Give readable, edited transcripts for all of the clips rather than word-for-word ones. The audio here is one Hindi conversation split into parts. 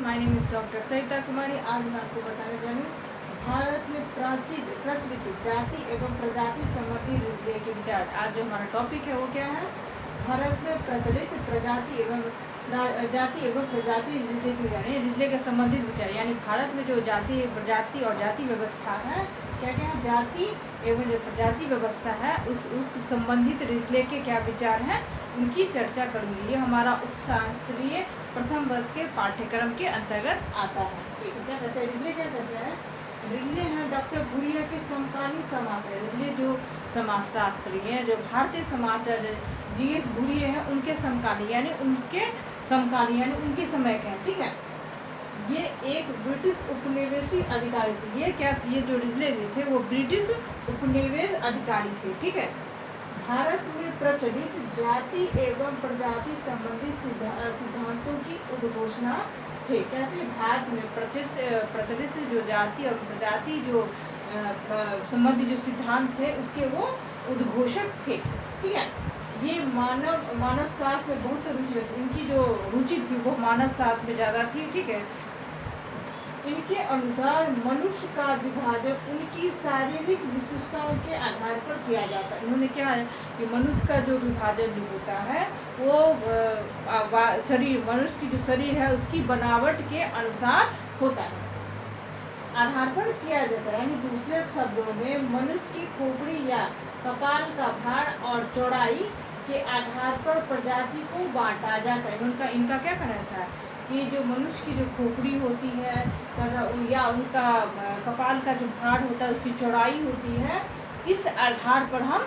My name is doctor Sarita Kumari. आज मैं आपको बताने जा रही हूँ भारत में प्रचलित जाति एवं प्रजाति संबंधी रिजले के विचार। आज जो हमारा टॉपिक है वो क्या है? भारत में प्रचलित प्रजाति एवं जाति एवं प्रजाति रिजले के यानी रिजले के संबंधित विचार, यानी भारत में जो जाति प्रजाति और जाति व्यवस्था है, क्या क्या है, जाति एवं जो प्रजाति व्यवस्था है उस संबंधित रिजले के क्या विचार हैं, उनकी चर्चा करूँगी। ये हमारा उपशास्त्रीय प्रथम वर्ष के पाठ्यक्रम के अंतर्गत आता है। ठीक है, क्या कहते हैं रिजले? क्या कहते हैं रिजले? हैं डॉक्टर घुरिया के समकालीन समाज है। रिजले जो समाजशास्त्री हैं, जो भारतीय समाजशास्त्री जीएस घुरिया हैं, उनके समकालीन यानी उनके समय के हैं। ठीक है, ये एक ब्रिटिश उपनिवेशी अधिकारी थे। ये जो रिजले थे वो ब्रिटिश उपनिवेश अधिकारी थे। ठीक है, भारत में प्रचलित जाति एवं प्रजाति संबंधी सिद्धांतों की उद्घोषणा थे। कहते हैं भारत में प्रचलित जो जाति और प्रजाति जो संबंधी जो सिद्धांत थे उसके वो उद्घोषक थे। ठीक है, ये मानव शास्त्र में बहुत रुचि रखते, इनकी जो रुचि थी वो मानव शास्त्र में ज़्यादा थी। ठीक है, इनके अनुसार मनुष्य का विभाजन उनकी शारीरिक विशिष्टताओं के आधार पर किया जाता है। इन्होंने क्या है कि मनुष्य का जो विभाजन जो होता है वो मनुष्य की जो शरीर है उसकी बनावट के अनुसार होता है, आधार पर किया जाता है। यानी दूसरे शब्दों में मनुष्य की खोपड़ी या कपाल का भार और चौड़ाई के आधार पर प्रजाति को बांटा जाता है। इनका क्या कहना था कि जो मनुष्य की जो खोपड़ी होती है या उनका कपाल का जो भार होता है, उसकी चौड़ाई होती है, इस आधार पर हम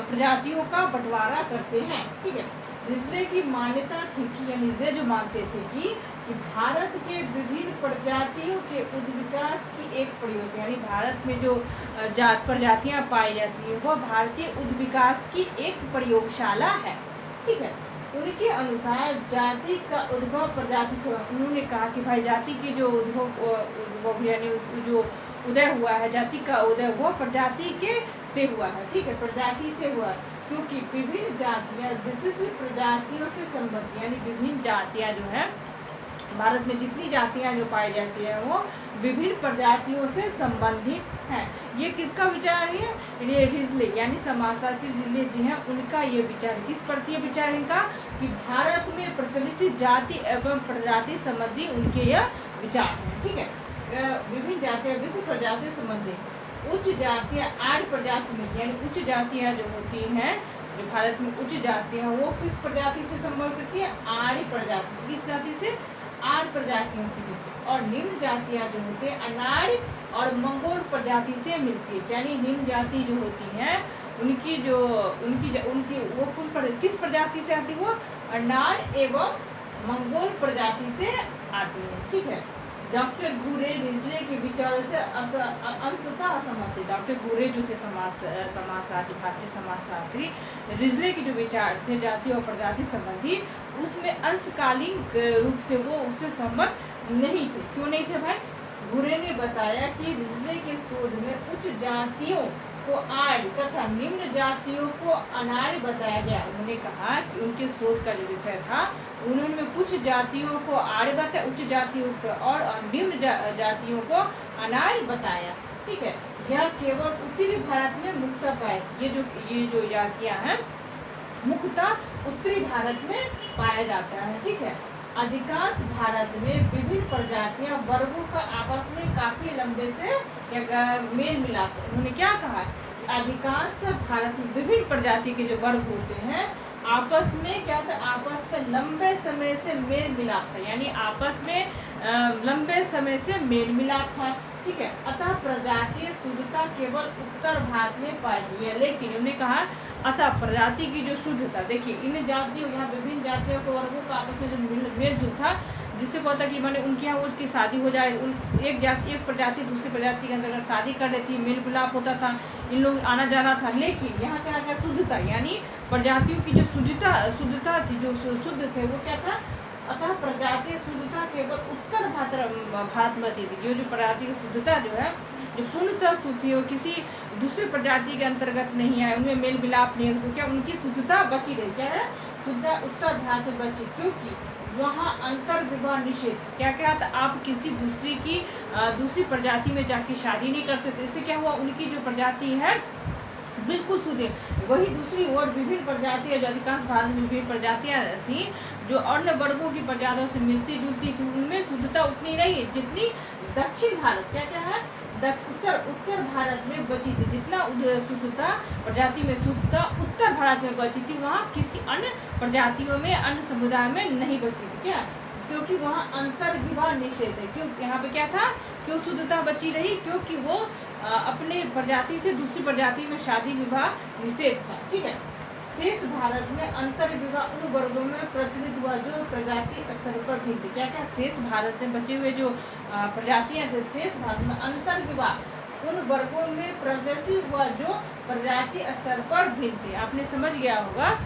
प्रजातियों का बंटवारा करते हैं। ठीक है, रिजले की मान्यता थी कि यानी रिजले जो मानते थे कि भारत के विभिन्न प्रजातियों के उद्विकास की एक प्रयोग, यानी भारत में जो प्रजातियां पाई जाती है वह भारतीय उद्विकास की एक प्रयोगशाला है। ठीक है, उनके अनुसार जाति का उद्भव प्रजाति से। उन्होंने कहा कि भाई जाति की जो उद्भव यानी जो उदय हुआ है, जाति का उदय हुआ प्रजाति के से हुआ है। ठीक है, प्रजाति से हुआ, क्योंकि विभिन्न जातियां विशिष्ट प्रजातियों से संबंधित, यानी विभिन्न जातियां जो है भारत में जितनी जातियां जो पाई जाती है वो विभिन्न प्रजातियों से संबंधित हैं। ये किसका विचार है? ये रिजले यानी समाजशास्त्री रिजले जी हैं, उनका ये विचार। किस पर ये विचार इनका कि भारत में प्रचलित जाति एवं प्रजाति संबंधी उनके यह विचार हैं। ठीक है, विभिन्न जातियां विशिष्ट प्रजाति संबंधी उच्च जातियां आर्य प्रजाति संबंधी, यानी उच्च जातियां जो होती हैं, जो भारत में उच्च जातियां वो किस प्रजाति से संबंध करती है? आर्य प्रजाति। किस जाति से? आर्य प्रजातियों से। और निम्न जातियां जो होती है अनार्य और मंगोल प्रजाति से मिलती है। यानी निम्न जाति जो होती है उनकी वो किस प्रजाति से आती है? वो अनार्य एवं मंगोल प्रजाति से आती है। ठीक है, डॉक्टर घुरे रिजले के विचारों से अंशतः असहमत थे। डॉक्टर घुरे जो थे समाजशास्त्री, भारतीय समाजशास्त्री, रिजले के जो विचार थे जाति और प्रजाति संबंधी, उसमें अंशकालीन रूप से वो उससे सहमत नहीं थे। क्यों नहीं थे भाई? घुरे ने बताया कि रिजले के शोध में उच्च जातियों को आर्य तथा निम्न जातियों को अनार्य बताया गया। उन्होंने कहा कि उनके शोध का जो विषय था उन्होंने कुछ जातियों को आर्य बताया, उच्च जातियों को और निम्न जातियों को अनार्य बताया। ठीक है, यह केवल उत्तरी भारत में मुख्यतः पाए। ये जो जातियां हैं मुख्यतः उत्तरी भारत में पाया जाता है। ठीक है, अधिकांश भारत में विभिन्न प्रजातियां वर्गों का आपस में काफी लंबे से मेल मिलाप। उन्होंने क्या कहा? अधिकांश भारत में विभिन्न प्रजाति के जो वर्ग होते हैं आपस में क्या था? आपस में लंबे समय से मेल मिलाप था, यानी आपस में लंबे समय से मेल मिलाप था। ठीक है, अतः प्रजातीय शुद्धता केवल उत्तर भारत में पाई गई है। लेकिन उन्होंने कहा अतः प्रजाति की जो शुद्धता, देखिए इन जातियों यहाँ विभिन्न जातियों को वर्गों का आपस में जो मेल जुल था, जिससे क्या होता कि मैंने उनके यहाँ उसकी शादी हो जाए, एक प्रजाति दूसरी प्रजाति के अंदर शादी कर लेती, मेल मिलाप होता था, इन लोग आना जाना था। लेकिन यहाँ क्या क्या शुद्धता, यानी प्रजातियों की जो शुद्धता थी, जो शुद्ध थे वो क्या था? अतः प्रजातीय शुद्धता केवल उत्तर भारत में बची थी। जो प्रजाति की शुद्धता जो है, जो पूर्णतः शुद्ध थी, वो किसी दूसरी प्रजाति के अंतर्गत नहीं आए, उनमें मेल मिलाप नहीं है, तो क्या उनकी शुद्धता बची रही। क्या है? शुद्धता उत्तर भारत में बची, क्योंकि वहाँ अंतर विवाह निषेध। क्या क्या था, आप किसी दूसरी प्रजाति में जाके शादी नहीं कर सकते। इससे क्या हुआ, उनकी जो प्रजाति है बिल्कुल शुद्ध है। वही दूसरी ओर विभिन्न प्रजातियां, जो अधिकांश भारत में विभिन्न प्रजातियां थी जो अन्य वर्गों की प्रजातियों से मिलती जुलती थी, उनमें शुद्धता उतनी नहीं जितनी दक्षिण भारत, क्या क्या है, उत्तर भारत में बची थी। जितना शुद्धता प्रजाति में शुद्धता उत्तर भारत में बची थी, वहाँ किसी अन्य प्रजातियों में, अन्य समुदाय में नहीं बची थी। क्या, क्योंकि वहाँ अंतर विवाह निषेध है। क्यों, यहाँ पे क्या था, क्यों शुद्धता बची रही, क्योंकि वो अपने प्रजाति से दूसरी प्रजाति में शादी विवाह निषेध था। ठीक है। शेष भारत में अंतर विवाह उन वर्गों में प्रचलित हुआ जो प्रजाति स्तर पर भिन्न थी। क्या क्या, शेष भारत में बचे हुए जो प्रजातियां थे, शेष भारत में अंतर विवाह उन वर्गों में प्रचलित हुआ जो प्रजाति स्तर पर भिन्न थे। आपने समझ गया होगा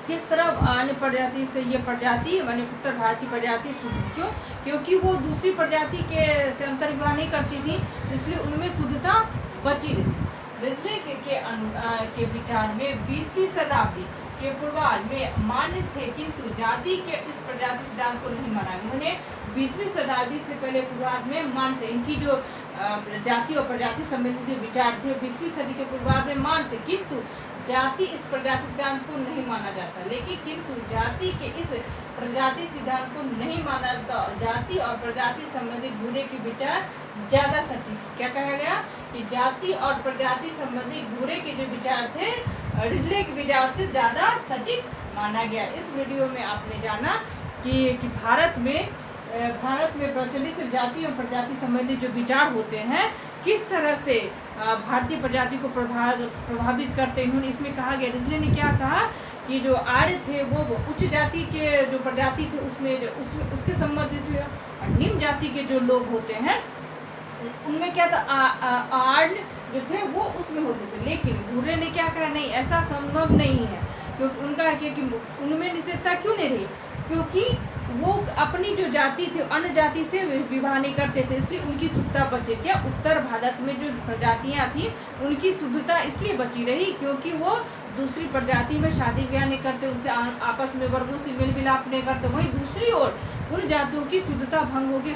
किस तरह अन्य प्रजाति से ये प्रजाति माने उत्तर भारत की प्रजाति शुद्ध, क्यों, क्योंकि वो दूसरी प्रजाति के से अंतर विवाह नहीं करती थी, इसलिए उनमें शुद्धता बची रही। रिजले के विचार में 20वीं शताब्दी के पूर्वार्ध में मान्य थे, किंतु जाति के इस प्रजाति सिद्धांत को नहीं माना। उन्होंने 20वीं शताब्दी से पहले पूर्वार्ध में मानते, इनकी जो जाति और प्रजाति संबंधी विचार थे 20वीं सदी के पूर्वार्ध में मानते, किंतु जाति इस प्रजाति सिद्धांत को नहीं माना जाता। लेकिन किंतु जाति के इस प्रजाति सिद्धांत को नहीं माना जाता, जाति और प्रजाति संबंधित बूढ़े के विचार ज्यादा सटीक। क्या कहा गया कि जाति और प्रजाति संबंधी बूढ़े के जो विचार थे रिजले के विचार से ज्यादा सटीक माना गया। इस वीडियो में आपने जाना कि भारत में प्रचलित जाति और प्रजाति संबंधी जो विचार होते हैं किस तरह से भारतीय प्रजाति को प्रभावित करते हैं। उन्होंने इसमें कहा गया, रिजले ने क्या कहा कि जो आर्य थे वो उच्च जाति के जो प्रजाति थे उसमें उसके संबंधित थे, और निम्न जाति के जो लोग होते हैं उनमें क्या था, आर्य जो थे वो उसमें होते थे। लेकिन बूढ़े ने क्या कहा, नहीं ऐसा संभव नहीं है, क्योंकि उनका कि उनमें निषेधता क्यों नहीं रही, क्योंकि वो अपनी जो जाति थी अन्य जाति से विवाह नहीं करते थे, इसलिए उनकी शुद्धता बची। क्या, उत्तर भारत में जो प्रजातियां थी उनकी शुद्धता इसलिए बची रही क्योंकि वो दूसरी प्रजाति में शादी ब्याह नहीं करते, उनसे आपस में वर्गों से मेल मिलाप नहीं करते। वहीं दूसरी ओर उन जातियों की शुद्धता भंग होकर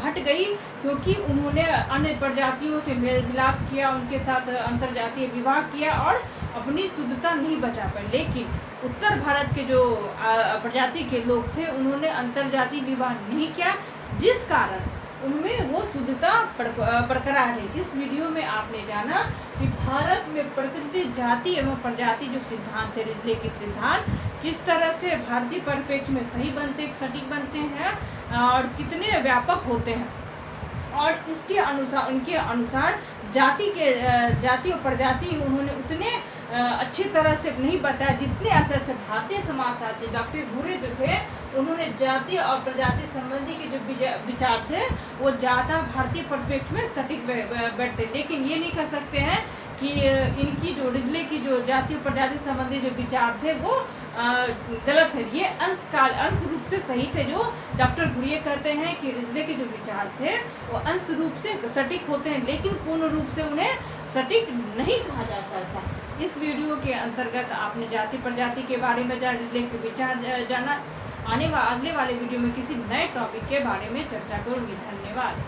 हट गई क्योंकि उन्होंने अन्य प्रजातियों से मेल मिलाप किया, उनके साथ अंतरजातीय विवाह किया और अपनी शुद्धता नहीं बचा पाए। लेकिन उत्तर भारत के जो प्रजाति के लोग थे उन्होंने अंतरजातीय विवाह नहीं किया, जिस कारण उनमें वो शुद्धता बरकरार है। इस वीडियो में आपने जाना कि भारत में प्रचलित जाति एवं प्रजाति जो सिद्धांत है रिजले के सिद्धांत किस तरह से भारतीय परिप्रेक्ष्य में सही बनते, सटीक बनते हैं और कितने व्यापक होते हैं, और इसके अनुसार उनके अनुसार जाति और प्रजाति उन्होंने उतने अच्छी तरह से नहीं बताया जितने असर से भारतीय समाजशास्त्री डॉक्टर घुरे जो थे उन्होंने जाति और प्रजाति संबंधी के जो विचार थे वो ज़्यादा भारतीय परिप्रेक्ष्य में सटीक बैठते। लेकिन ये नहीं कह सकते हैं कि इनकी जो रिजले की जो जाति और प्रजाति संबंधी जो विचार थे वो गलत है। ये अंश रूप से सही थे। जो डॉक्टर घुरिये कहते हैं कि रिजले के जो विचार थे वो अंश रूप से सटीक होते हैं, लेकिन पूर्ण रूप से उन्हें सटीक नहीं कहा जा सकता। इस वीडियो के अंतर्गत आपने जाति प्रजाति के बारे में रिजले के विचार जाना। अगले वाले वीडियो में किसी नए टॉपिक के बारे में चर्चा करूँगी। धन्यवाद।